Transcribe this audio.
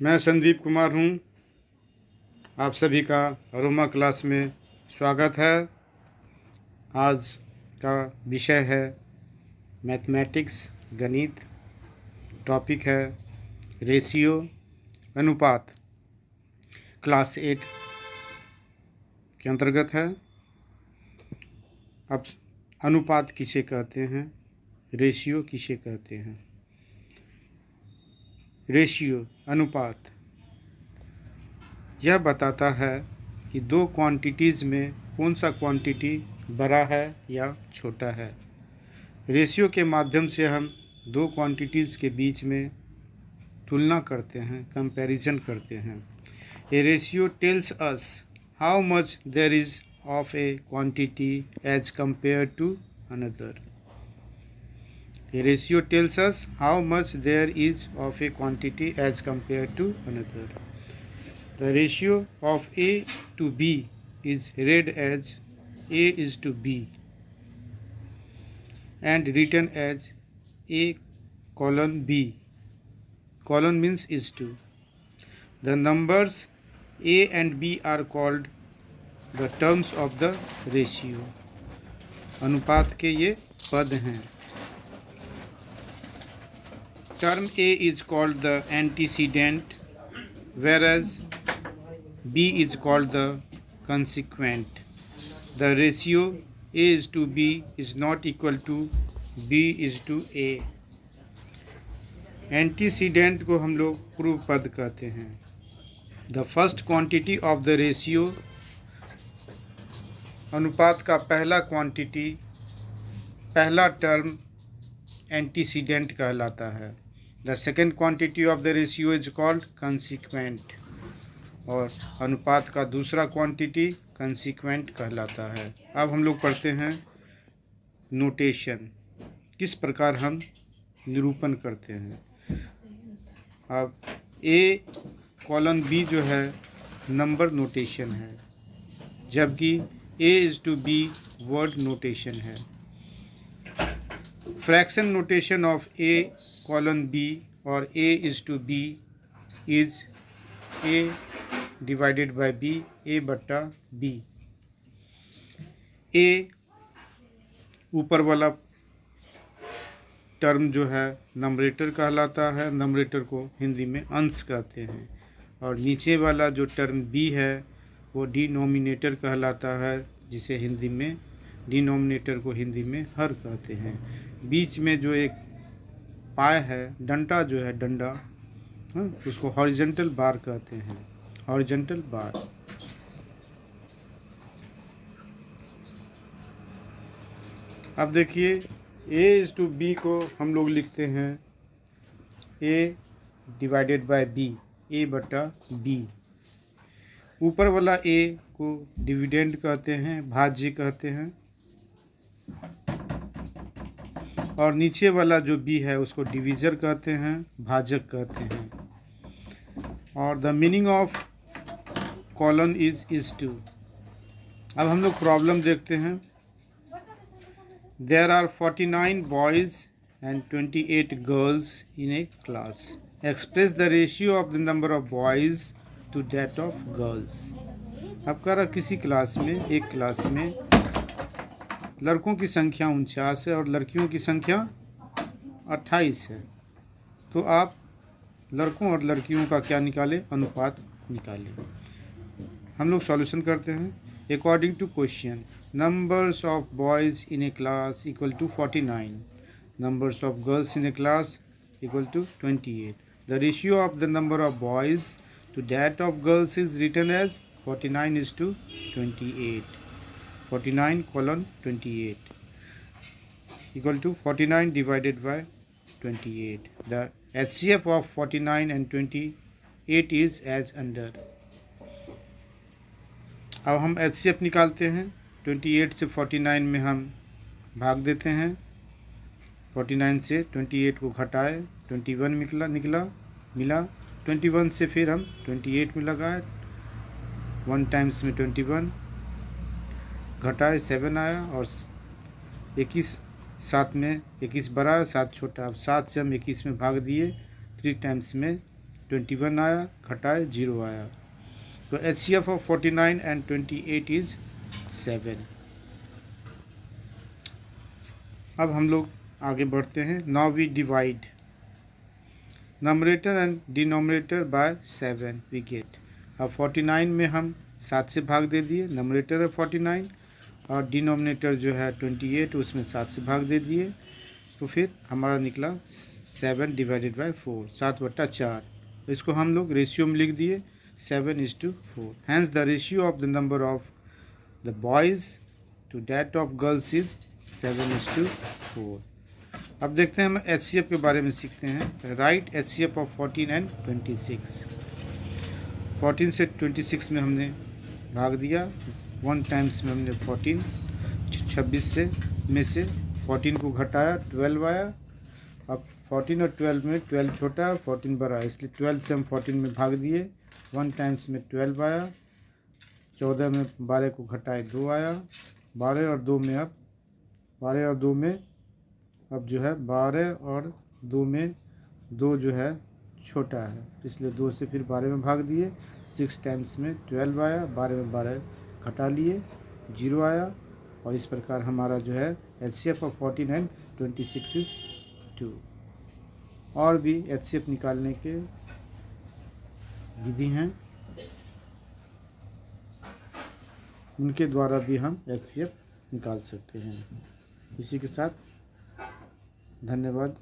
मैं संदीप कुमार हूँ। आप सभी का अरोमा क्लास में स्वागत है। आज का विषय है मैथमेटिक्स, गणित। टॉपिक है रेशियो, अनुपात। क्लास 8 के अंतर्गत है। अब अनुपात किसे कहते हैं, रेशियो किसे कहते हैं। रेशियो, अनुपात, यह बताता है कि दो क्वांटिटीज़ में कौन सा क्वांटिटी बड़ा है या छोटा है। रेशियो के माध्यम से हम दो क्वांटिटीज़ के बीच में तुलना करते हैं, कंपैरिजन करते हैं। A ratio tells us how much there is of a quantity as compared to another. A ratio tells us how much there is of a quantity as compared to another. The ratio of A to B is read as A is to B and written as A colon B. Colon means is to. The numbers A and B are called the terms of the ratio. अनुपात के ये पद हैं। Term A is called the antecedent, whereas B is called the consequent. The ratio A is to B is not equal to B is to A. Antecedent को हम लोग पूर्व पद कहते हैं। The first quantity of the ratio, अनुपात का पहला क्वांटिटी, पहला टर्म एंटीसीडेंट कहलाता है। The second quantity of the ratio is called consequent, और अनुपात का दूसरा क्वांटिटी consequent कहलाता है। अब हम लोग पढ़ते हैं नोटेशन, किस प्रकार हम निरूपण करते हैं। अब A कॉलन B जो है नंबर नोटेशन है, जबकि A is to B word notation है। Fraction notation of A colon B और A is to B is A divided by B, A बट्टा B। A ऊपर वाला टर्म जो है नंबरेटर कहलाता है, नंबरेटर को हिंदी में अंश कहते हैं, और नीचे वाला जो टर्म B है वो डिनोमिनेटर कहलाता है, जिसे हिंदी में डिनोमिनेटर को हिंदी में हर कहते हैं। बीच में जो एक पाय है, डंडा जो है, डंडा, उसको हॉरिजॉन्टल बार कहते हैं, हॉरिजॉन्टल बार। अब देखिए A is to B को हम लोग लिखते हैं A divided by B, A बटा B। ऊपर वाला A को डिविडेंड कहते हैं, भाज्य कहते हैं, और नीचे वाला जो B है उसको डिवीज़र कहते हैं, भाजक कहते हैं। और the meaning of colon is to. अब हम लोग प्रॉब्लम देखते हैं। There are 49 boys and 28 girls in a class. Express the ratio of the number of boys to that of girls. अब कह रहा किसी क्लास में, एक क्लास में लड़कों की संख्या 49 है और लड़कियों की संख्या 28 है, तो आप लड़कों और लड़कियों का क्या निकालें, अनुपात निकालें। हम लोग सॉल्यूशन करते हैं। According to question, numbers of boys in a class equal to 49, numbers of girls in a class equal to 28। The ratio of the number of boys to that of girls is written as 49 is to 28। 49 colon 28 equal to 49 divided by 28. The HCF of 49 and 28 is as under. अब हम HCF निकालते हैं। 28 से 49 में हम भाग देते हैं। 49 से 28 को घटाए, 21 मिला। 21 से फिर हम 28 में लगाए, 1 टाइम्स में 21 घटाए 7 आया, और 21 7 में 21 बड़ा, 7 छोटा। अब 7 से हम 21 में भाग दिए, 3 टाइम्स में 21 आया, घटाए 0 आया। तो HCF ऑफ 49 एंड 28 इज़ 7। अब हम लोग आगे बढ़ते हैं। Now we divide numerator and denominator by 7 we get. अब 49 में हम 7 से भाग दे दिए, नंबरेटर है 49 और डिनोमिनेटर जो है 28 उसमें 7 से भाग दे दिए, तो फिर हमारा निकला 7 डिवाइडेड बाय 4, 7/4। इसको हम लोग रेशियो में लिख दिए 7:4। Hence the ratio of the number of the boys to that of girls is 7:4। अब देखते हैं, हम HCF के बारे में सीखते हैं। Right HCF of 14 and 26। 14 से 26 में हमने भाग दिया, 1 टाइम्स में हमने 14, 26 से 14 को घटाया, 12 आया। अब 14 और 12 में 12 छोटा है, 14 बड़ा है, इसलिए 12 से हम 14 में भाग दिए, 1 टाइम्स में 12 आया। 14 में 12 को घटाए 2 आया। 12 और 2 में अब जो है 12 और 2 में 2 जो है छोटा है, इसलिए 2 से फिर 12 में भाग दिए। 6 टाइम्स में 12 आया, 12 में 12 घटा लिए, 0 आया। और इस प्रकार हमारा जो है HCF ऑफ 14 एंड 26 इज़ 2। और भी HCF निकालने के विधि हैं, उनके द्वारा भी हम HCF निकाल सकते हैं। इसी के साथ धन्यवाद।